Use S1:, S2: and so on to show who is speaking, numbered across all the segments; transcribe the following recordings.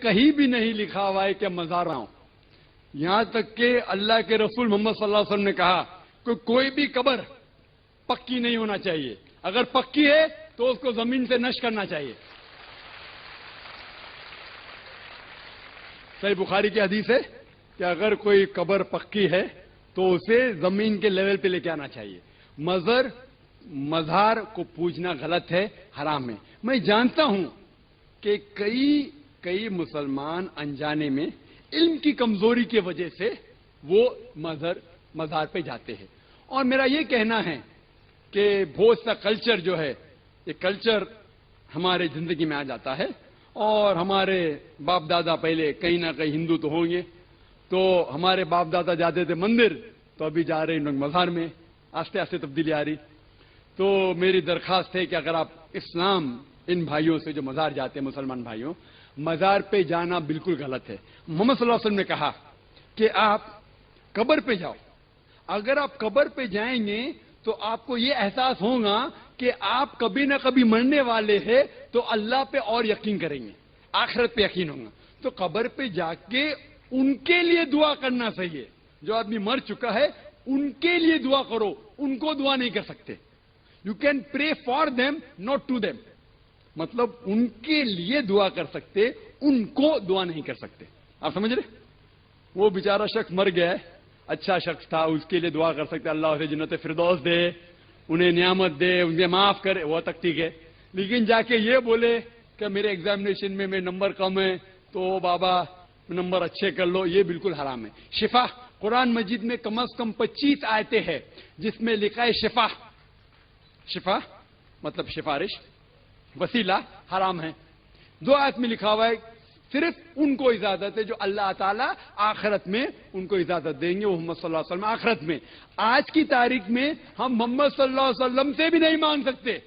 S1: کہیں بھی نہیں لکھا ہوا ہے کہ مزار ہوں. یہاں تک کہ اللہ کے رسول محمد صلی اللہ علیہ وسلم نے کہا کہ کوئی بھی قبر پکی نہیں ہونا چاہیے. اگر پکی ہے تو اس کو زمین سے نشر کرنا چاہیے. صحیح بخاری کی حدیث ہے کہ اگر کوئی قبر پکی ہے تو اسے زمین کے لیول پہ لے کے آنا چاہیے. مزار کو پوجنا غلط ہے، حرام ہے. میں جانتا ہوں کہ کئی مسلمان انجانے میں علم کی کمزوری کی وجہ سے وہ مزار پہ جاتے ہیں. اور میرا یہ کہنا ہے کہ بہت سا کلچر جو ہے، یہ کلچر ہمارے زندگی میں آ جاتا ہے. اور ہمارے باپ دادا پہلے کہیں نہ کہیں ہندو تو ہوں گے، تو ہمارے باپ دادا جاتے تھے مندر، تو ابھی جا رہے ہیں مزار میں. آستے آستے تبدیلی آ رہی. تو میری درخواست ہے کہ اگر آپ اسلام ان بھائیوں سے جو مزار جاتے ہیں، مسلمان بھائیوں، مزار پہ جانا بالکل غلط ہے. محمد صلی اللہ علیہ وسلم نے کہا کہ آپ قبر پہ جاؤ. اگر آپ قبر پہ جائیں گے تو آپ کو یہ احساس ہوگا کہ آپ کبھی نہ کبھی مرنے والے ہیں، تو اللہ پہ اور یقین کریں گے، آخرت پہ یقین ہوگا. تو قبر پہ جا کے ان کے لیے دعا کرنا صحیح ہے. جو آدمی مر چکا ہے ان کے لیے دعا کرو، ان کو دعا نہیں کر سکتے. You can pray for them not to them. مطلب ان کے لیے دعا کر سکتے، ان کو دعا نہیں کر سکتے. آپ سمجھ رہے؟ وہ بیچارہ شخص مر گیا ہے، اچھا شخص تھا، اس کے لیے دعا کر سکتے اللہ اسے جنت فردوس دے، انہیں نعمت دے، انہیں معاف کرے، وہ تک ٹھیک ہے. لیکن جا کے یہ بولے کہ میرے ایگزامینیشن میں نمبر کم ہے تو بابا نمبر اچھے کر لو، یہ بالکل حرام ہے. شفا قرآن مجید میں کم از کم 25 آیتیں ہیں جس میں لکھا ہے شفا مطلب سفارش، وسیلہ حرام ہے. 2 آیت میں لکھا ہوا ہے صرف ان کو اجازت ہے جو اللہ تعالیٰ آخرت میں ان کو اجازت دیں گے، وہ محمد صلی اللہ علیہ وسلم آخرت میں. آج کی تاریخ میں ہم محمد صلی اللہ علیہ وسلم سے بھی نہیں مانگ سکتے.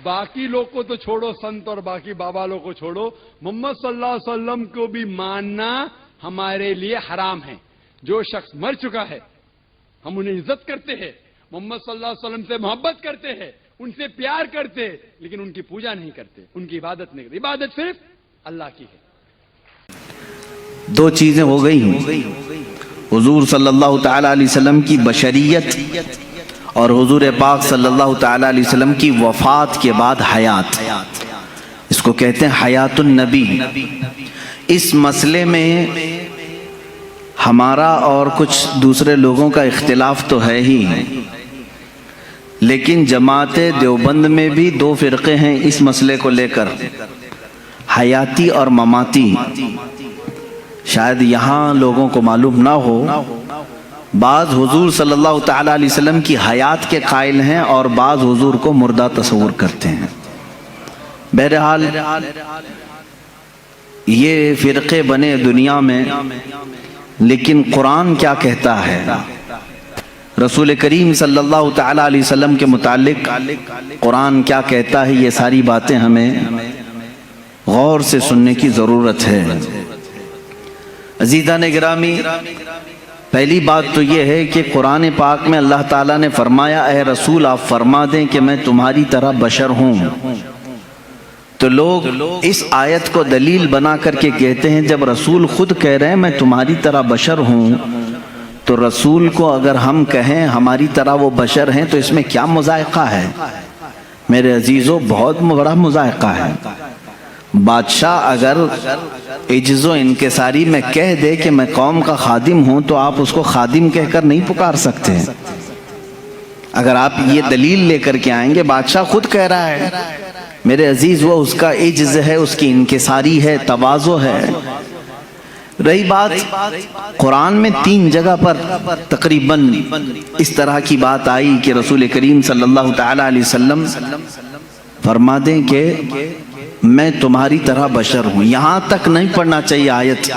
S1: باقی لوگ کو تو چھوڑو، سنت اور باقی بابا لوگ کو چھوڑو، محمد صلی اللہ علیہ وسلم کو بھی ماننا ہمارے لیے حرام ہے. جو شخص مر چکا ہے ہم انہیں عزت کرتے ہیں، محمد صلی اللہ علیہ وسلم سے محبت کرتے ہیں، ان سے پیار کرتے، لیکن ان کی پوجا نہیں کرتے، ان کی عبادت نہیں کرتے. عبادت صرف اللہ کی ہے.
S2: 2 چیزیں ہو گئی ہیں، حضور صلی اللہ تعالی علیہ وسلم کی بشریت اور حضور پاک صلی اللہ تعالی علیہ وسلم کی وفات کے بعد حیات. اس کو کہتے ہیں حیات النبی. اس مسئلے میں ہمارا اور کچھ دوسرے لوگوں کا اختلاف تو ہے ہی، لیکن جماعت دیوبند میں بھی 2 فرقے ہیں اس مسئلے کو لے کر، حیاتی اور مماتی. شاید یہاں لوگوں کو معلوم نہ ہو، بعض حضور صلی اللہ تعالی علیہ وسلم کی حیات کے قائل ہیں اور بعض حضور کو مردہ تصور کرتے ہیں. بہرحال یہ فرقے بنے دنیا میں، لیکن قرآن کیا کہتا ہے؟ رسول کریم صلی اللہ تعالی علیہ وسلم کے متعلق قرآن کیا کہتا ہے؟ یہ ساری باتیں ہمیں غور سے سننے کی ضرورت ہے. عزیزان گرامی، پہلی بات تو یہ ہے کہ قرآن پاک میں اللہ تعالیٰ نے فرمایا اے رسول آپ فرما دیں کہ میں تمہاری طرح بشر ہوں. تو لوگ اس آیت کو دلیل بنا کر کے کہتے ہیں جب رسول خود کہہ رہے ہیں میں تمہاری طرح بشر ہوں، تو رسول کو اگر ہم کہیں ہماری طرح وہ بشر ہیں تو اس میں کیا مذائقہ ہے؟ میرے عزیزو، بہت بڑا مذائقہ ہے. بادشاہ اگر عجز و انکساری میں کہہ دے کہ میں قوم کا خادم ہوں تو آپ اس کو خادم کہہ کر نہیں پکار سکتے. اگر آپ یہ دلیل لے کر کے آئیں گے، بادشاہ خود کہہ رہا ہے میرے عزیز، وہ اس کا عجز ہے، اس کی انکساری ہے، تواضع ہے. رہی بات قرآن میں 3 جگہ پر تقریباً اس طرح کی بات آئی کہ رسول کریم صلی اللہ تعالی علیہ وسلم فرما دیں کہ میں تمہاری طرح بشر ہوں. یہاں تک نہیں پڑھنا چاہیے آیت.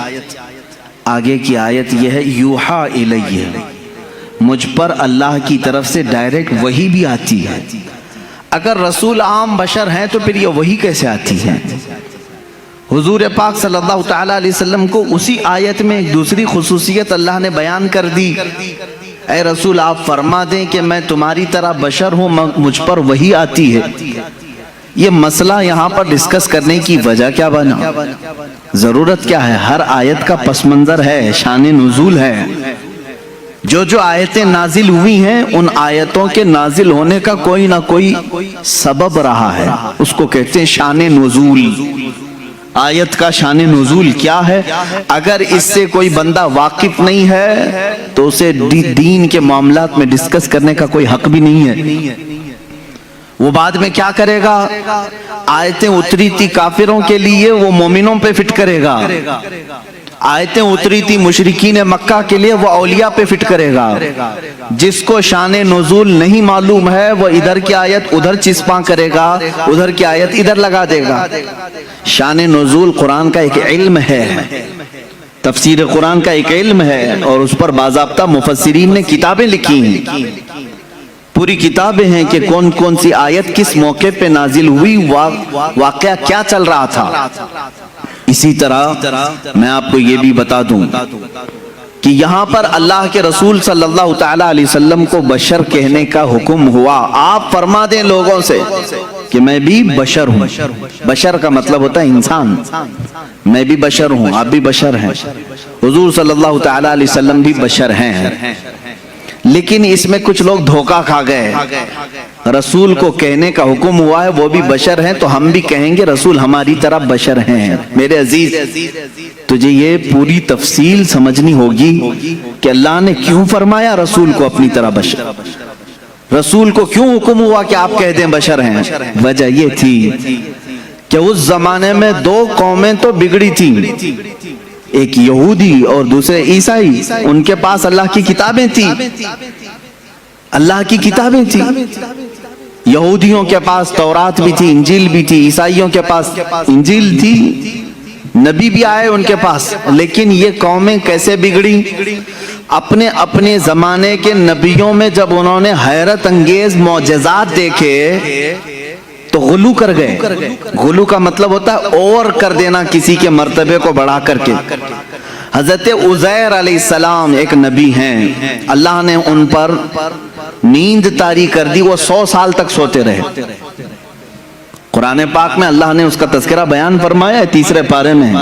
S2: آگے کی آیت یہ ہے یوحا الیہ، مجھ پر اللہ کی طرف سے ڈائریکٹ وحی بھی آتی ہے. اگر رسول عام بشر ہیں تو پھر یہ وحی کیسے آتی ہے؟ حضور پاک صلی اللہ تعالی علیہ وسلم کو اسی آیت میں ایک دوسری خصوصیت اللہ نے بیان کر دی، اے رسول آپ فرما دیں کہ میں تمہاری طرح بشر ہوں، مجھ پر وحی آتی ہے. یہ مسئلہ یہاں پر ڈسکس کرنے کی وجہ کیا بنا؟ ضرورت کیا ہے؟ ہر آیت کا پس منظر ہے، شان نزول ہے۔ جو آیتیں نازل ہوئی ہیں ان آیتوں کے نازل ہونے کا کوئی نہ کوئی سبب رہا ہے، اس کو کہتے ہیں شان نزول۔ آیت کا شان نزول کیا ہے؟ اگر اس سے کوئی بندہ واقف نہیں ہے تو اسے دین کے معاملات میں ڈسکس کرنے کا کوئی حق بھی نہیں ہے۔ وہ بعد میں کیا کرے گا؟ آیتیں اتری تھی کافروں کے لیے، وہ مومنوں پہ فٹ کرے گا۔ آیتیں اتری تھی مشرکین مکہ کے لیے، وہ اولیاء پہ فٹ کرے گا۔ جس کو شان نزول نہیں معلوم ہے وہ ادھر کی آیت ادھر چسپاں کرے گا، ادھر کی آیت ادھر لگا دے گا۔ شان نزول قرآن کا ایک علم ہے، تفسیر قرآن کا ایک علم ہے، اور اس پر باضابطہ مفسرین نے کتابیں لکھی ہیں، پوری کتابیں ہیں کہ کون کون سی آیت کس موقع پہ نازل ہوئی، واقعہ کیا چل رہا تھا۔ اسی طرح میں آپ کو یہ بھی بتا دوں کہ یہاں پر اللہ کے رسول صلی اللہ تعالیٰ علیہ وسلم کو بشر کہنے کا حکم ہوا۔ آپ فرما دیں لوگوں سے کہ میں بھی بشر ہوں۔ بشر کا مطلب ہوتا ہے انسان، میں بھی بشر ہوں، آپ بھی بشر ہیں، حضور صلی اللہ تعالیٰ علیہ وسلم بھی بشر ہیں۔ لیکن اس میں کچھ لوگ دھوکہ کھا گئے، رسول کو کہنے کا حکم ہوا ہے وہ بھی بشر ہیں تو ہم بھی کہیں گے رسول ہماری طرح بشر ہیں۔ میرے عزیز، تجھے یہ پوری تفصیل سمجھنی ہوگی کہ اللہ نے کیوں فرمایا رسول کو اپنی طرح بشر، رسول کو کیوں حکم ہوا کہ آپ کہہ دیں بشر ہیں۔ وجہ یہ تھی کہ اس زمانے میں دو قومیں تو بگڑی تھیں، ایک یہودی اور دوسرے عیسائی۔ ان کے پاس اللہ کی کتابیں تھیں، اللہ کی کتابیں تھیں۔ یہودیوں کے پاس تورات بھی تھی، انجیل بھی تھی، عیسائیوں کے پاس انجیل تھی، نبی بھی آئے ان کے پاس۔ لیکن یہ قومیں کیسے بگڑی؟ اپنے اپنے زمانے کے نبیوں میں جب انہوں نے حیرت انگیز معجزات دیکھے تو غلو کر گئے۔ غلو کا مطلب ہوتا ہے اور کر دینا کسی کے مرتبے کو بڑھا کر کے۔ حضرت عزیر علیہ السلام ایک نبی ہیں، اللہ نے ان پر نیند طاری کر دی، وہ 100 سال تک سوتے رہے۔ قرآن پاک میں اللہ نے اس کا تذکرہ بیان فرمایا ہے، 3 پارے میں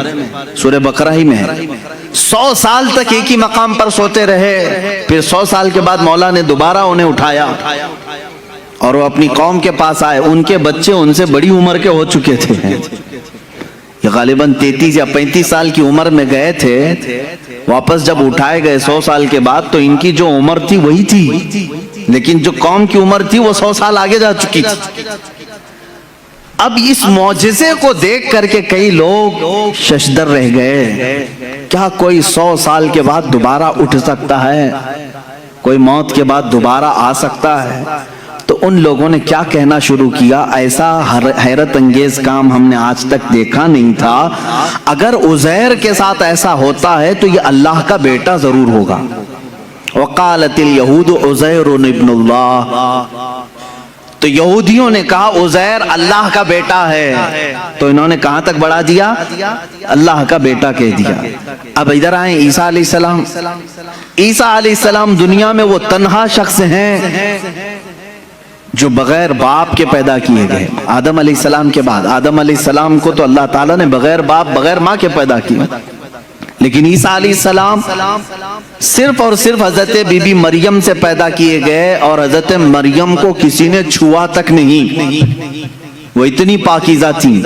S2: سورہ بقرہ ہی میں ہے۔ 100 سال تک ایک ہی مقام پر سوتے رہے، پھر 100 سال کے بعد مولا نے دوبارہ انہیں اٹھایا اور وہ اپنی قوم کے پاس آئے۔ ان کے بچے ان سے بڑی عمر کے ہو چکے تھے، یہ غالباً 33 یا 35 سال کی عمر میں گئے تھے۔ واپس جب اٹھائے گئے 100 سال کے بعد تو ان کی جو عمر تھی وہی تھی، لیکن جو قوم کی عمر تھی وہ 100 سال آگے جا چکی تھی۔ اب اس معجزے کو دیکھ کر کے کئی لوگ ششدر رہ گئے، کیا کوئی 100 سال کے بعد دوبارہ اٹھ سکتا ہے؟ کوئی موت کے بعد دوبارہ آ سکتا ہے؟ تو ان لوگوں نے کیا کہنا شروع کیا، ایسا حیرت انگیز کام ہم نے آج تک دیکھا نہیں تھا۔ اگر عزیر کے ساتھ ایسا ہوتا ہے تو یہ اللہ کا بیٹا ضرور ہوگا۔ وقالت اليہود عزیر ابن اللہ، تو یہودیوں نے کہا عزیر اللہ کا بیٹا ہے، تو انہوں نے کہاں تک بڑھا دیا؟ اللہ کا بیٹا کہہ دیا۔ اب ادھر آئیں عیسیٰ علیہ السلام۔ عیسیٰ علیہ السلام دنیا میں وہ تنہا شخص ہیں جو بغیر باپ کے پیدا کیے گئے۔ آدم علیہ السلام کے بعد، آدم علیہ السلام کو تو اللہ تعالیٰ نے بغیر باپ بغیر ماں کے پیدا کیا، لیکن عیسیٰ علیہ السلام صرف اور صرف حضرت بی بی مریم سے پیدا کیے گئے، اور حضرت مریم کو کسی نے چھوا تک نہیں، وہ اتنی پاکیزہ تھیں۔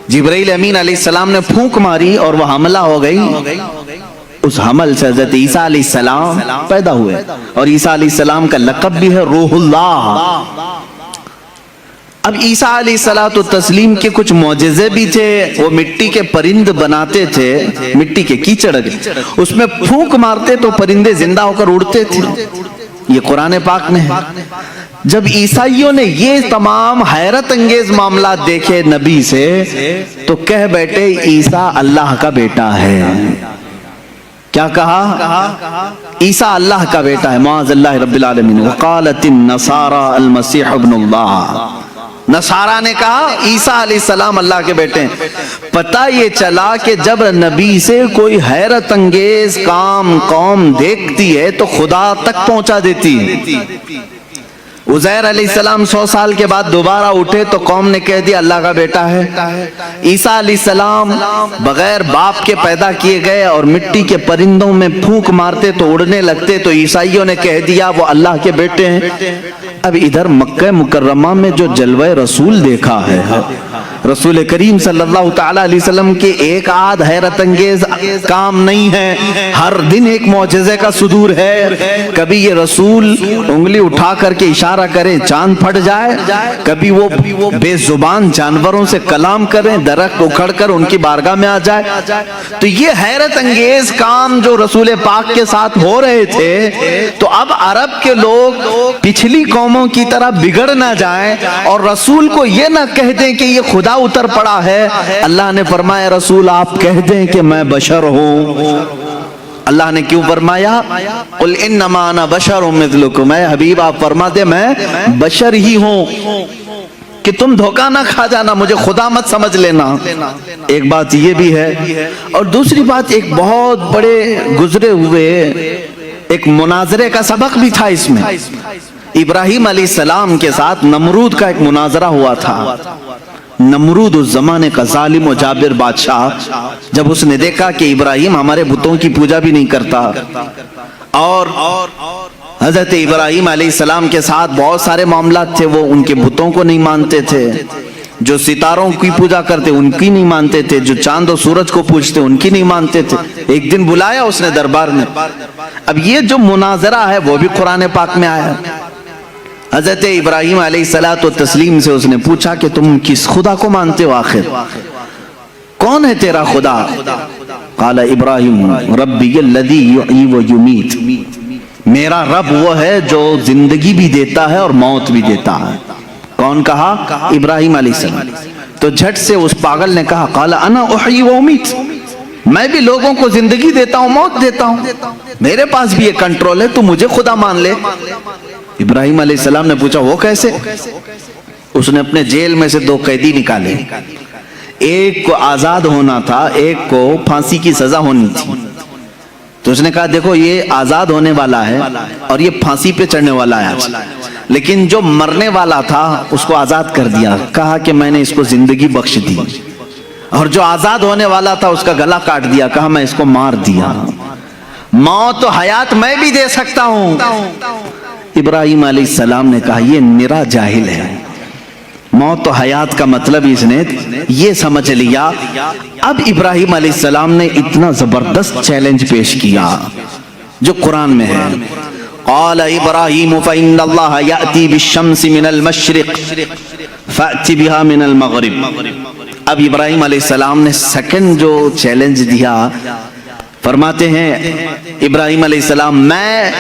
S2: جبرائیل امین علیہ السلام نے پھونک ماری اور وہ حملہ ہو گئی، اس حمل سے حضرت عیسیٰ علیہ السلام پیدا ہوئے، اور عیسیٰ علیہ السلام کا لقب بھی ہے روح اللہ۔ اب عیسیٰ علیہ السلام کے کچھ معجزے بھی تھے، وہ مٹی کے پرند بناتے تھے، مٹی کے کیچڑ اس میں پھونک مارتے تو پرندے زندہ ہو کر اڑتے تھے، یہ قرآن پاک میں ہے۔ جب عیسائیوں نے یہ تمام حیرت انگیز معاملات دیکھے نبی سے تو کہہ بیٹھے عیسیٰ اللہ کا بیٹا ہے۔ کیا کہا؟ عیسیٰ اللہ کا بیٹا ہے، معاذ اللہ رب العالمین۔ وقالت النصارى المسیح ابن اللہ، نصارہ نے کہا عیسیٰ علیہ السلام اللہ کے بیٹے ہیں۔ پتہ یہ چلا کہ جب نبی سے کوئی حیرت انگیز کام قوم دیکھتی ہے تو خدا تک پہنچا دیتی ہے۔ عزیر علیہ السلام 100 سال کے بعد دوبارہ اٹھے تو قوم نے کہہ دیا اللہ کا بیٹا ہے۔ عیسیٰ علیہ السلام بغیر باپ کے پیدا کیے گئے اور مٹی کے پرندوں میں پھونک مارتے تو اڑنے لگتے، تو عیسائیوں نے کہہ دیا وہ اللہ کے بیٹے ہیں۔ اب ادھر مکہ مکرمہ میں جو جلوہ رسول دیکھا ہے، رسول کریم صلی اللہ تعالی علیہ وسلم کے ایک آدھ حیرت انگیز کام نہیں ہے، ہر دن ایک معجزے کا صدور ہے۔ کبھی یہ رسول انگلی اٹھا کر کے اشارہ کرے چاند پھٹ جائے، کبھی وہ بے زبان جانوروں سے کلام کریں، درخت اکھڑ کر ان کی بارگاہ میں آ جائے۔ تو یہ حیرت انگیز کام جو رسول پاک کے ساتھ ہو رہے تھے، تو اب عرب کے لوگ پچھلی قوموں کی طرح بگڑ نہ جائیں اور رسول کو یہ نہ کہہ دیں کہ یہ خدا اتر پڑا ہے۔ اللہ نے فرمایا رسول آپ کہہ دیں کہ میں بشر ہوں۔ اللہ نے کیوں فرمایا قل انما انا بشر مثلکم، اے حبیب آپ فرما دے میں بشر ہی ہوں، کہ تم دھوکہ نہ کھا جانا، مجھے خدا مت سمجھ لینا۔ ایک بات یہ بھی ہے، اور دوسری بات ایک بہت بڑے گزرے ہوئے ایک مناظرے کا سبق بھی تھا اس میں۔ ابراہیم علیہ السلام کے ساتھ نمرود کا ایک مناظرہ ہوا تھا۔ نمرود اس زمانے کا ظالم و جابر بادشاہ، جب اس نے دیکھا کہ ابراہیم ہمارے بتوں کی پوجا بھی نہیں کرتا، اور حضرت ابراہیم علیہ السلام کے ساتھ بہت سارے معاملات تھے، وہ ان کے بتوں کو نہیں مانتے تھے، جو ستاروں کی پوجا کرتے ان کی نہیں مانتے تھے، جو چاند و سورج کو پوجتے ان کی نہیں مانتے تھے۔ ایک دن بلایا اس نے دربار میں۔ اب یہ جو مناظرہ ہے وہ بھی قرآن پاک میں آیا۔ حضرت ابراہیم علیہ الصلوۃ والتسلیم سے اس نے پوچھا کہ تم کس خدا کو مانتے ہو، آخر کون ہے تیرا خدا؟ قال ابراہیم ربی الذی یحیی و یمیت، میرا رب وہ ہے جو زندگی بھی دیتا ہے اور موت بھی دیتا ہے۔ کون کہا؟ ابراہیم علیہ السلام۔ تو جھٹ سے اس پاگل نے کہا قال انا احیی و امیت، میں بھی لوگوں کو زندگی دیتا ہوں موت دیتا ہوں، میرے پاس بھی یہ کنٹرول ہے، تو مجھے خدا مان لے۔ ابراہیم علیہ السلام نے پوچھا وہ کیسے؟ اس نے اپنے جیل میں سے 2 قیدی نکالے، ایک کو آزاد ہونا تھا، ایک کو پھانسی کی سزا ہونی تھی۔ تو اس نے کہا دیکھو یہ آزاد ہونے والا ہے اور یہ پھانسی پہ چڑھنے والا ہے آج، لیکن جو مرنے والا تھا اس کو آزاد کر دیا، کہا کہ میں نے اس کو زندگی بخش دی، اور جو آزاد ہونے والا تھا اس کا گلا کاٹ دیا، کہا میں اس کو مار دیا۔ موت و حیات میں بھی دے سکتا ہوں۔ ابراہیم علیہ السلام نے کہا یہ نرا جاہل ہے، موت و حیات کا مطلب اس نے یہ سمجھ لیا۔ اب ابراہیم علیہ السلام نے اتنا زبردست چیلنج پیش کیا جو قرآن میں ہے۔ قال ابراہیم فإن اللہ یأتی بالشمس من المشرق فأتی بها من المغرب۔ اب ابراہیم علیہ السلام نے سیکنڈ جو چیلنج دیا، فرماتے ہیں ابراہیم علیہ السلام میں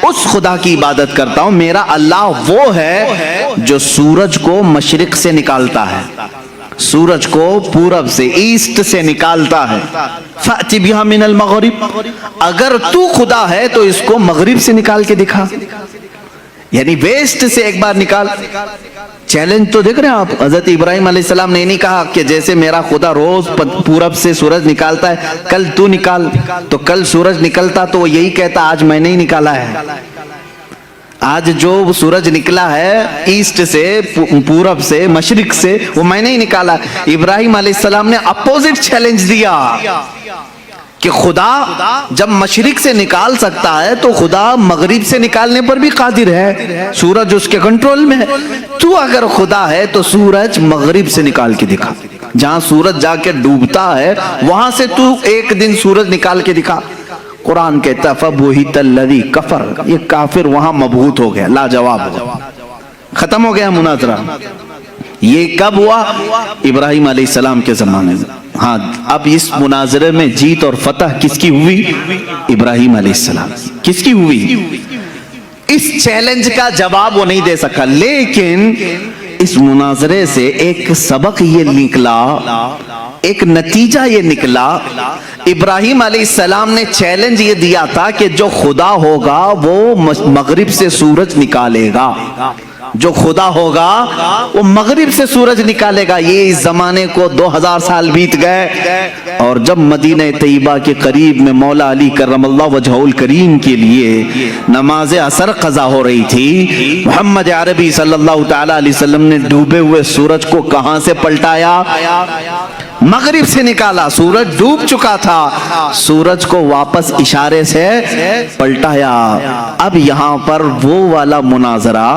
S2: اس خدا کی عبادت کرتا ہوں، میرا اللہ وہ ہے جو سورج کو مشرق سے نکالتا ہے، سورج کو پورب سے ایسٹ سے نکالتا ہے۔ فأتی بها من المغرب، اگر تو خدا ہے تو اس کو مغرب سے نکال کے دکھا، یعنی ویسٹ سے ایک بار نکال۔ چیلنج تو دیکھ رہے ہیں آپ، حضرت ابراہیم علیہ السلام نے نہیں کہا کہ جیسے میرا خدا روز پورب سے سورج نکالتا ہے کل تو نکال، تو کل سورج نکلتا تو وہ یہی کہتا آج میں نے ہی نکالا ہے، آج جو سورج نکلا ہے ایسٹ سے، پورب سے، مشرق سے، وہ میں نے ہی نکالا۔ ابراہیم علیہ السلام نے اپوزٹ چیلنج دیا کہ خدا جب مشرق سے نکال سکتا ہے تو خدا مغرب سے نکالنے پر بھی قادر ہے، سورج اس کے کنٹرول میں ہے، تو اگر خدا ہے تو سورج مغرب سے نکال کے دکھا، جہاں سورج جا کے ڈوبتا ہے وہاں سے تو ایک دن سورج نکال کے دکھا۔ قرآن کہتا فَبُهِتَ الَّذِي كَفَرَ، یہ کافر وہاں مبہوت ہو گیا، لاجواب ہو گیا، ختم ہو گیا مناظرہ۔ یہ کب ہوا؟ ابراہیم علیہ السلام کے زمانے میں۔ ہاں اب اس مناظرے میں جیت اور فتح کس کی ہوئی؟ ابراہیم علیہ السلام۔ کس کی ہوئی؟ اس چیلنج کا جواب وہ نہیں دے سکا، لیکن اس مناظرے سے ایک سبق یہ نکلا، ایک نتیجہ یہ نکلا۔ ابراہیم علیہ السلام نے چیلنج یہ دیا تھا کہ جو خدا ہوگا وہ مغرب سے سورج نکالے گا، جو خدا ہوگا وہ مغرب سے سورج نکالے گا. یہ اس زمانے کو 2000 سال بیت گئے اور جب مدینہ طیبہ کے قریب میں مولا علی کرم اللہ وجہہ الکریم کے لیے نماز عصر قضا ہو رہی تھی, محمد عربی صلی اللہ تعالی علیہ وسلم نے ڈوبے ہوئے سورج کو کہاں سے پلٹایا؟ مغرب سے نکالا. سورج ڈوب چکا تھا, سورج کو واپس اشارے سے پلٹایا. اب یہاں پر وہ والا مناظرہ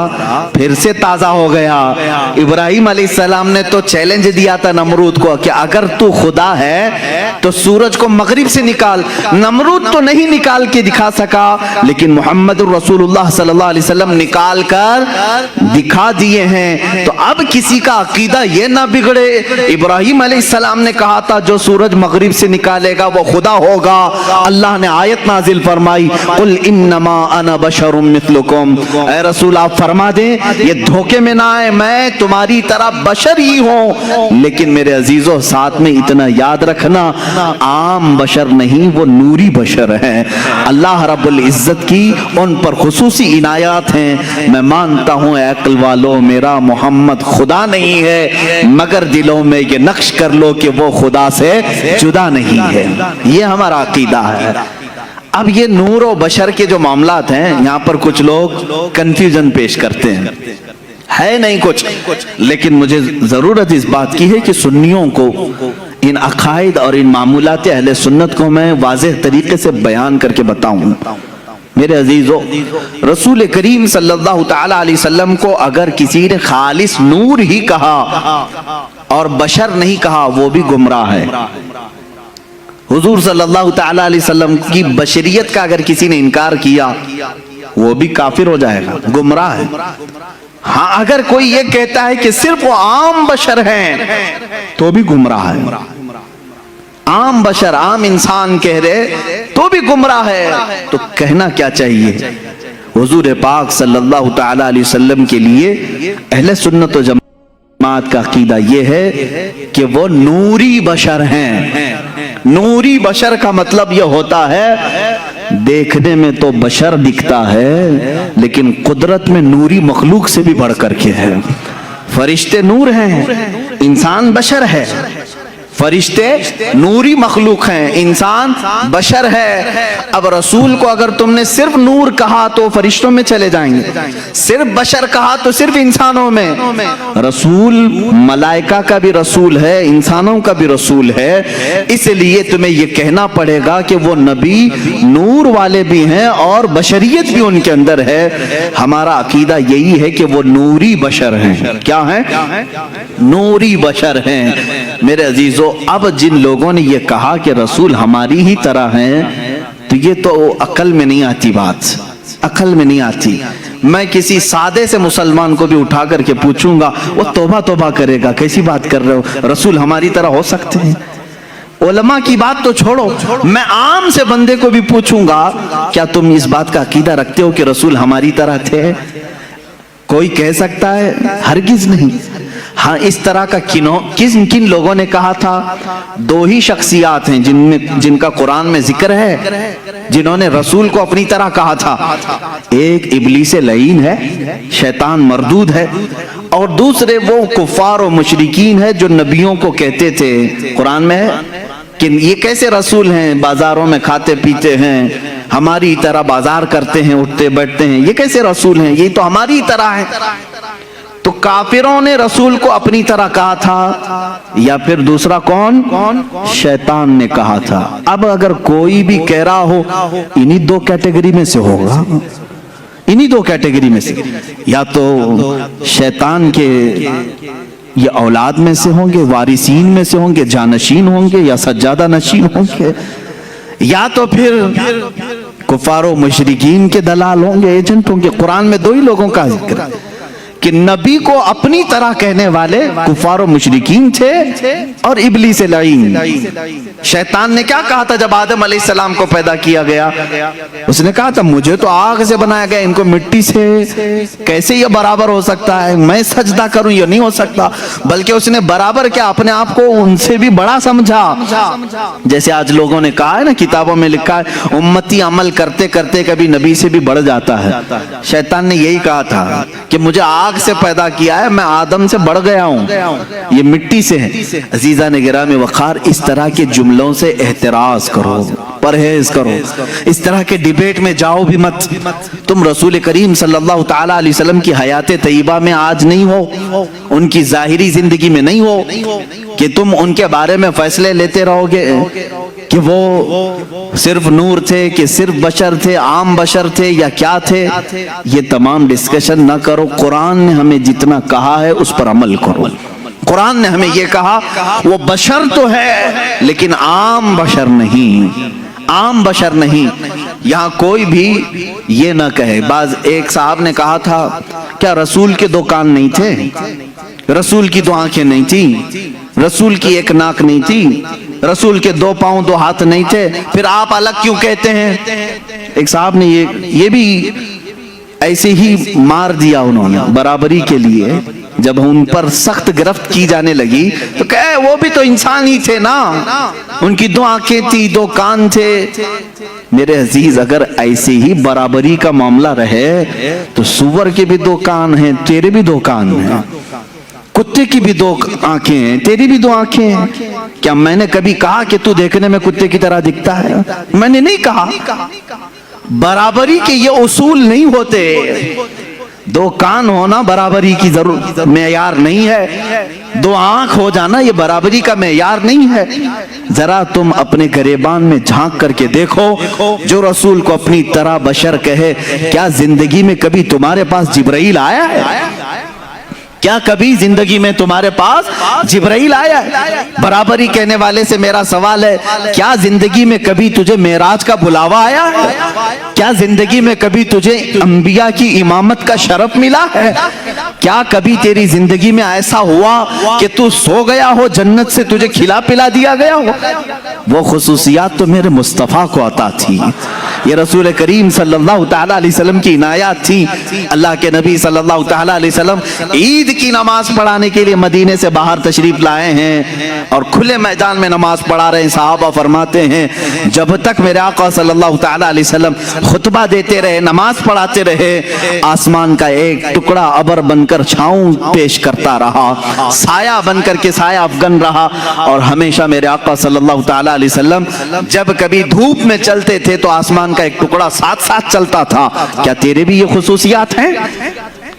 S2: پھر سے تازہ ہو گیا. ابراہیم علیہ السلام نے تو چیلنج دیا تھا نمرود کو کہ اگر تو خدا ہے تو سورج کو مغرب سے نکال. نمرود تو نہیں نکال کے دکھا سکا, لیکن محمد رسول اللہ صلی اللہ علیہ وسلم نکال کر دکھا دیے ہیں. تو اب کسی کا عقیدہ یہ نہ بگڑے. ابراہیم علیہ السلام نے کہا تھا جو سورج مغرب سے نکالے گا وہ خدا ہوگا. اللہ نے آیت نازل فرمائی, قل انما انا بشر مثلکم, اے رسول آپ فرما دیں یہ دھوکے میں نہ آئے, میں تمہاری طرح بشر ہی ہوں. لیکن میرے عزیزوں ساتھ میں اتنا یاد رکھنا, عام بشر نہیں, وہ نوری بشر ہیں. اللہ رب العزت کی ان پر خصوصی عنایات ہیں. میں مانتا ہوں اے عقل والوں میرا محمد خدا نہیں ہے, مگر دلوں میں یہ نقش کر لو کہ وہ خدا سے جدا نہیں ہے. یہ ہمارا عقیدہ ہے. اب یہ نور و بشر کے جو معاملات ہیں یہاں پر کچھ لوگ کنفیوژن پیش کرتے ہیں, ہے نہیں کچھ, لیکن مجھے ضرورت اس بات کی ہے کہ سنیوں کو ان عقائد اور ان معمولات اہل سنت کو میں واضح طریقے سے بیان کر کے بتاؤں. میرے عزیزو, رسول کریم صلی اللہ تعالی علیہ وسلم کو اگر کسی نے خالص نور ہی کہا اور بشر نہیں کہا وہ بھی گمراہ ہے. حضور صلی اللہ تعالی علیہ وسلم کی بشریت کا اگر کسی نے انکار کیا وہ بھی کافر ہو جائے گا, گمراہ ہے. ہاں اگر کوئی یہ کہتا ہے کہ صرف وہ عام بشر ہیں تو بھی گمراہ ہے. عام بشر, عام انسان کہہ رہے تو بھی گمراہ ہے. تو کہنا کیا چاہیے؟ حضور پاک صلی اللہ تعالی علیہ وسلم کے لیے اہل سنت و جماعت کا عقیدہ یہ ہے کہ وہ نوری بشر ہیں. نوری بشر کا مطلب یہ ہوتا ہے دیکھنے میں تو بشر دکھتا ہے لیکن قدرت میں نوری مخلوق سے بھی بڑھ کر کے ہے. فرشتے نور ہیں, انسان بشر ہے. فرشتے نوری مخلوق ہیں, انسان بشر ہے. اب رسول کو اگر تم نے صرف نور کہا تو فرشتوں میں چلے جائیں گے, صرف بشر کہا تو صرف انسانوں میں. رسول ملائکہ کا بھی رسول ہے, انسانوں کا بھی رسول ہے. اس لیے تمہیں یہ کہنا پڑے گا کہ وہ نبی نور والے بھی ہیں اور بشریت بھی ان کے اندر ہے. ہمارا عقیدہ یہی ہے کہ وہ نوری بشر ہیں. کیا ہیں؟ نوری بشر ہیں. میرے عزیزو, اب جن لوگوں نے یہ کہا کہ رسول ہماری ہی طرح ہیں تو یہ تو عقل میں نہیں آتی بات, عقل میں نہیں آتی. میں کسی سادے سے مسلمان کو بھی اٹھا کر کے پوچھوں گا وہ توبہ توبہ کرے گا, کیسی بات کر رہے ہو, رسول ہماری طرح ہو سکتے ہیں؟ علماء کی بات تو چھوڑو, میں عام سے بندے کو بھی پوچھوں گا کیا تم اس بات کا عقیدہ رکھتے ہو کہ رسول ہماری طرح تھے؟ کوئی کہہ سکتا ہے؟ ہرگز نہیں. ہاں اس طرح کا کن لوگوں نے کہا تھا؟ دو ہی شخصیات ہیں جن کا قرآن میں ذکر ہے جنہوں نے رسول کو اپنی طرح کہا تھا. ایک ابلیس لعین ہے, شیطان مردود ہے, اور دوسرے وہ کفار و مشرکین ہے جو نبیوں کو کہتے تھے, قرآن میں ہے کہ یہ کیسے رسول ہیں, بازاروں میں کھاتے پیتے ہیں, ہماری طرح بازار کرتے ہیں, اٹھتے بیٹھتے ہیں, یہ کیسے رسول ہیں, یہ تو ہماری طرح ہے. تو کافروں نے رسول کو اپنی طرح کہا تھا یا پھر دوسرا کون؟ شیطان نے کہا تھا. اب اگر کوئی بھی کہہ رہا ہو انہی دو کیٹیگری میں سے ہوگا, انہی دو کیٹیگری میں سے, یا تو شیطان کے یہ اولاد میں سے ہوں گے, وارثین میں سے ہوں گے, جانشین ہوں گے, یا سجادہ نشین ہوں گے, یا تو پھر کفار و مشرکین کے دلال ہوں گے, ایجنٹ ہوں گے. قرآن میں دو ہی لوگوں کا ذکر ہے کہ نبی کو اپنی طرح کہنے والے کفار و مشرکین تھے اور ابلیس لعین. شیطان نے کیا کہا تھا جب آدم علیہ السلام کو پیدا کیا گیا؟ اس نے کہا تھا مجھے تو آگ سے بنایا گیا, ان کو مٹی سے, کیسے یہ برابر ہو سکتا ہے, میں سجدہ کروں یہ نہیں ہو سکتا. بلکہ اس نے برابر کیا, اپنے آپ کو ان سے بھی بڑا سمجھا. جیسے آج لوگوں نے کہا ہے نا, کتابوں میں لکھا ہے امتی عمل کرتے کرتے کبھی نبی سے بھی بڑھ جاتا ہے. شیطان نے یہی کہا تھا کہ مجھے آگ آگ سے پیدا کیا ہے، میں آدم سے بڑھ گیا ہوں، یہ مٹی سے ہے۔ عزیزان گرامی وقار، اس طرح کے جملوں سے احتراز کرو، پرہیز کرو، اس طرح کے ڈیبیٹ میں جاؤ بھی مت۔ تم رسول کریم صلی اللہ تعالی علیہ وسلم کی حیات طیبہ میں آج نہیں ہو، ان کی ظاہری زندگی میں نہیں ہو کہ تم ان کے بارے میں فیصلے لیتے رہو گے کہ وہ صرف نور تھے، کہ صرف بشر تھے، عام بشر تھے یا کیا تھے۔ یہ تمام ڈسکشن نہ کرو، قرآن نے ہمیں جتنا کہا ہے اس پر عمل کرو۔ قرآن نے ہمیں یہ کہا وہ بشر تو ہے لیکن عام بشر نہیں، عام بشر نہیں۔ یہاں کوئی بھی یہ نہ کہے، بعض ایک صاحب نے کہا تھا کیا رسول کے دو کان نہیں تھے، رسول کی دو آنکھیں نہیں تھی، رسول کی ایک ناک نہیں تھی، رسول کے دو پاؤں دو ہاتھ نہیں تھے، پھر آپ الگ کیوں کہتے ہیں؟ ایک صاحب نے یہ بھی ایسے ہی مار دیا انہوں نے برابری کے لیے، جب ان پر سخت گرفت کی جانے لگی تو کہے وہ بھی تو انسان ہی تھے نا، ان کی دو آنکھیں تھی، دو کان تھے۔ میرے عزیز، اگر ایسے ہی برابری کا معاملہ رہے تو سور کے بھی دو کان ہیں، تیرے بھی دو کان ہیں، کتے کی بھی دو آنکھیں ہیں، تیری بھی دو آنکھیں ہیں۔ کیا میں نے کبھی کہا کہ تو دیکھنے میں کتے کی طرح دکھتا ہے؟ میں نے نہیں کہا۔ برابری کے یہ اصول نہیں ہوتے، دو کان ہونا برابری کی ضرورت معیار نہیں ہے، دو آنکھ ہو جانا یہ برابری کا معیار نہیں ہے۔ ذرا تم اپنے گریبان میں جھانک کر کے دیکھو، جو رسول کو اپنی طرح بشر کہے، کیا زندگی میں کبھی تمہارے پاس جبرائیل آیا ہے؟ کیا کبھی زندگی میں تمہارے پاس جبرائیل آیا ہے؟ برابری کہنے والے سے میرا سوال ہے، کیا زندگی میں کبھی تجھے معراج کا بلاوا آیا ہے؟ کیا زندگی میں کبھی تجھے انبیاء کی امامت کا شرف ملا ہے؟ کیا کبھی تیری زندگی میں ایسا ہوا کہ تو سو گیا ہو، جنت سے تجھے کھلا پلا دیا گیا ہو؟ وہ خصوصیات تو میرے مصطفیٰ کو عطا تھی، یہ رسول کریم صلی اللہ تعالی علیہ وسلم کی عنایات تھی۔ اللہ کے نبی صلی اللہ تعالی علیہ وسلم عید کی نماز پڑھانے کے لیے مدینے سے باہر تشریف لائے ہیں اور کھلے میدان میں نماز پڑھا رہے ہیں۔ صحابہ فرماتے ہیں جب تک میرے آقا صلی اللہ تعالی علیہ وسلم خطبہ دیتے رہے، نماز پڑھاتے رہے، آسمان کا ایک ٹکڑا ابر بن کر چھاؤں پیش کرتا رہا، سایہ بن کر کے سایہ افغن رہا، اور ہمیشہ میرے آقا صلی اللہ تعالی علیہ وسلم جب کبھی دھوپ میں چلتے تھے تو آسمان کا ایک ٹکڑا ساتھ ساتھ چلتا تھا۔ کیا تیرے بھی یہ خصوصیات ہیں؟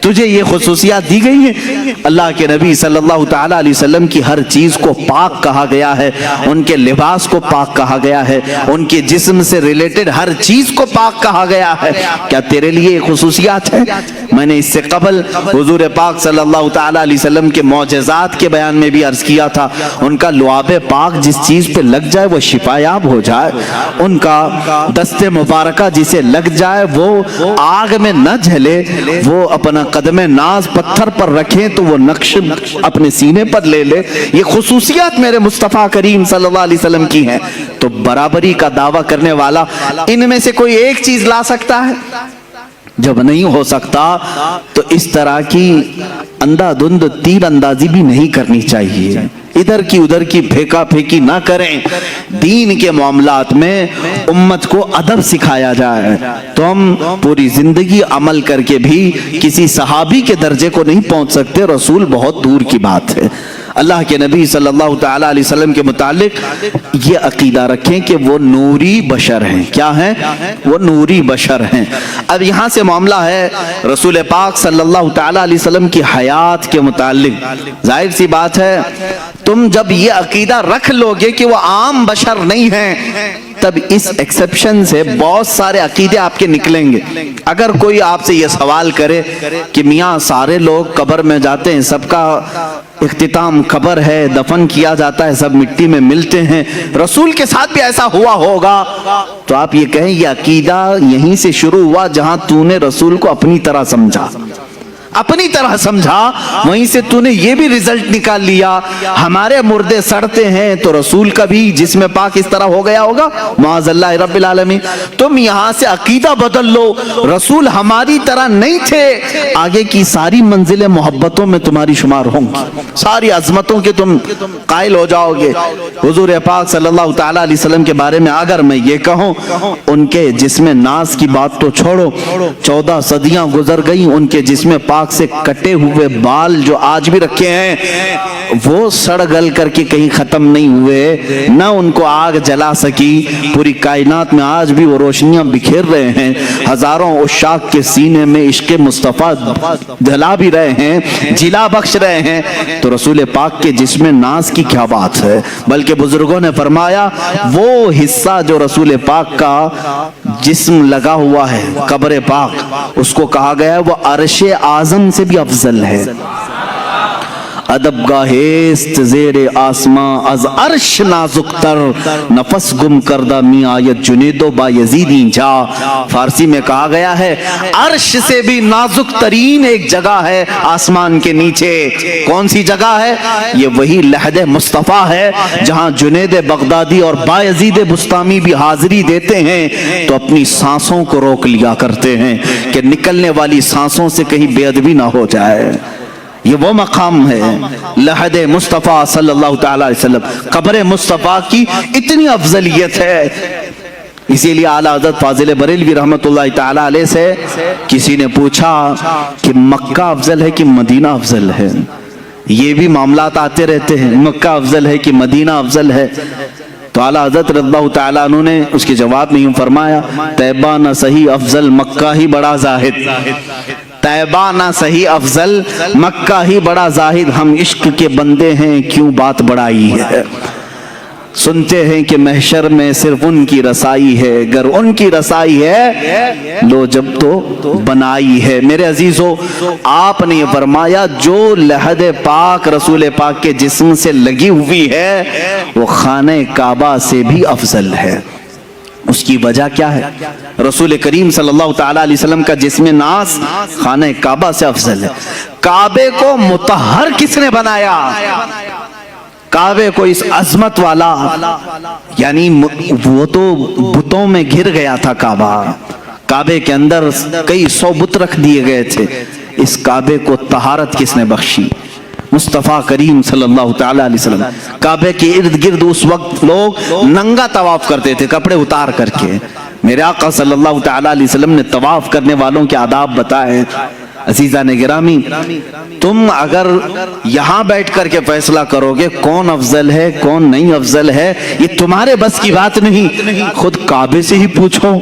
S2: تجھے یہ خصوصیات دی گئی ہیں؟ اللہ کے نبی صلی اللہ تعالی علیہ وسلم کی ہر چیز کو پاک کہا گیا ہے، ان کے لباس کو پاک کہا گیا ہے، ان کے جسم سے ریلیٹڈ ہر چیز کو پاک کہا گیا ہے۔ کیا تیرے لیے یہ خصوصیات ہیں؟ میں نے اس سے قبل حضور پاک صلی اللہ تعالی علیہ وسلم کے معجزات کے بیان میں بھی عرض کیا تھا، ان کا لعاب پاک جس چیز پہ لگ جائے وہ شفایاب ہو جائے، ان کا دست مبارکہ جسے لگ جائے وہ آگ میں نہ جھلے، وہ اپنا قدم ناز پتھر پر رکھیں تو وہ نقش اپنے سینے پر لے لے۔ یہ خصوصیات میرے مصطفیٰ کریم صلی اللہ علیہ وسلم کی ہیں۔ تو برابری کا دعویٰ کرنے والا ان میں سے کوئی ایک چیز لا سکتا ہے؟ جب نہیں ہو سکتا تو اس طرح کی اندھا دھند تیر اندازی بھی نہیں کرنی چاہیے، ادھر کی ادھر کی پھینکا پھینکی نہ کریں۔ دین کے معاملات میں امت کو ادب سکھایا جائے تو ہم پوری زندگی عمل کر کے بھی کسی صحابی کے درجے کو نہیں پہنچ سکتے، رسول بہت دور کی بات ہے۔ اللہ کے نبی صلی اللہ تعالی علیہ وسلم کے متعلق یہ عقیدہ رکھیں کہ وہ نوری بشر ہیں۔ کیا ہیں؟ وہ نوری بشر ہیں۔ اب یہاں سے معاملہ ہے رسول پاک صلی اللہ تعالی علیہ وسلم کی حیات کے متعلق۔ ظاہر سی بات ہے تم جب یہ عقیدہ رکھ لو گے کہ وہ عام بشر نہیں ہیں، تب اس ایکسپشن سے بہت سارے عقیدے آپ کے نکلیں گے۔ اگر کوئی آپ سے یہ سوال کرے کہ میاں سارے لوگ قبر میں جاتے ہیں، سب کا اختتام قبر ہے، دفن کیا جاتا ہے، سب مٹی میں ملتے ہیں، رسول کے ساتھ بھی ایسا ہوا ہوگا، تو آپ یہ کہیں یہ عقیدہ یہیں سے شروع ہوا جہاں تو نے رسول کو اپنی طرح سمجھا، اپنی طرح سمجھا، وہیں سے تو نے یہ بھی رزلٹ نکال لیا ہمارے مردے سڑتے ہیں تو رسول کا بھی جسم پاک اس طرح ہو گیا ہوگا، معاذ اللہ رب العالمین۔ تم یہاں سے عقیدہ بدل لو، رسول ہماری طرح نہیں تھے، آگے کی ساری منزلیں محبتوں میں تمہاری شمار ہوں گی، ساری عظمتوں کے تم قائل ہو جاؤ گے۔ حضور پاک صلی اللہ تعالی علیہ وسلم کے بارے میں اگر میں یہ کہوں، ان کے جسم ناز کی بات تو چھوڑو، 14 صدیاں گزر گئی، ان کے جسم پاک پاک سے کٹے ہوئے بال جو آج بھی رکھے ہیں وہ سڑ گل کر کے کہیں ختم نہیں ہوئے، نہ ان کو آگ جلا سکی، پوری کائنات میں آج بھی وہ روشنیاں بکھیر رہے ہیں، ہزاروں عشاق کے سینے میں عشق مصطفیٰ جلا بھی رہے ہیں، جلا بخش رہے ہیں، تو رسول پاک کے جسم ناز کی کیا بات ہے۔ بلکہ بزرگوں نے فرمایا وہ حصہ جو رسول پاک کا جسم لگا ہوا ہے قبر پاک، اس کو کہا گیا ہے وہ عرش اعظم سے بھی افضل ہے۔ ادب گاہست زیر آسماں از عرش نازک تر، نفس گم کردہ می آیت جنید و بایزیدی جا۔ فارسی میں کہا گیا ہے عرش سے بھی نازک ترین ایک جگہ ہے آسمان کے نیچے۔ کون سی جگہ ہے؟ یہ وہی لحد مصطفیٰ ہے جہاں جنید بغدادی اور بایزید بسطامی بھی حاضری دیتے ہیں تو اپنی سانسوں کو روک لیا کرتے ہیں کہ نکلنے والی سانسوں سے کہیں بے ادبی نہ ہو جائے۔ یہ وہ مقام ہے لحد مصطفیٰ صلی اللہ تعالی علیہ وسلم، قبر مصطفیٰ کی اتنی افضلیت ہے۔ اسی لیے اعلیٰ حضرت فاضل بریلوی رحمت اللہ تعالی علیہ سے کسی نے پوچھا کہ مکہ افضل ہے کہ مدینہ افضل ہے؟ یہ بھی معاملات آتے رہتے ہیں، مکہ افضل ہے کہ مدینہ افضل ہے؟ تو اعلیٰ حضرت رضی اللہ تعالیٰ عنہ نے اس کے جواب میں یوں فرمایا طیبہ نہ صحیح افضل مکہ ہی بڑا زاہد، طیبہ نہ صحیح افضل مکہ ہی بڑا زاہد، ہم عشق کے بندے ہیں کیوں بات بڑائی ہے، سنتے ہیں کہ محشر میں صرف ان کی رسائی ہے، اگر ان کی رسائی ہے لو جب تو بنائی ہے۔ میرے عزیزو آپ نے یہ فرمایا جو لحد پاک رسول پاک کے جسم سے لگی ہوئی ہے وہ خانہ کعبہ سے بھی افضل ہے۔ اس کی وجہ کیا ہے؟ رسول کریم صلی اللہ تعالی علیہ وسلم کا جسم ناز خانہ کعبہ سے افضل ہے۔ کعبے کو مطہر کس نے بنایا؟ کعبے کو اس عظمت والا، یعنی وہ تو بتوں میں گر گیا تھا کعبہ، کعبے کے اندر کئی 100 بت رکھ دیے گئے تھے، اس کعبے کو طہارت کس نے بخشی؟ مصطفیٰ کریم صلی اللہ تعالی علیہ وسلم۔ کعبے کے ارد گرد اس وقت لوگ ننگا طواف کرتے تھے کپڑے اتار کر کے، میرے آقا صلی اللہ تعالی علیہ وسلم نے طواف کرنے والوں کے آداب بتائے۔ عزیزان گرامی تم اگر یہاں بیٹھ کر کے فیصلہ کرو گے کون افضل ہے کون نہیں افضل ہے، یہ تمہارے بس کی بات نہیں، خود کعبے سے ہی پوچھو۔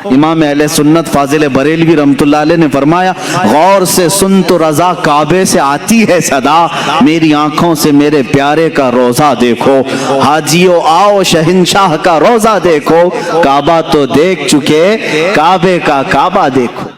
S2: امام اہل سنت فاضل بریلوی رحمت اللہ علیہ نے فرمایا غور سے سن تو رضا کعبے سے آتی ہے صدا، میری آنکھوں سے میرے پیارے کا روزہ دیکھو، حاجیو آؤ شہنشاہ کا روزہ دیکھو، کعبہ تو دیکھ چکے کعبے کا کعبہ دیکھو۔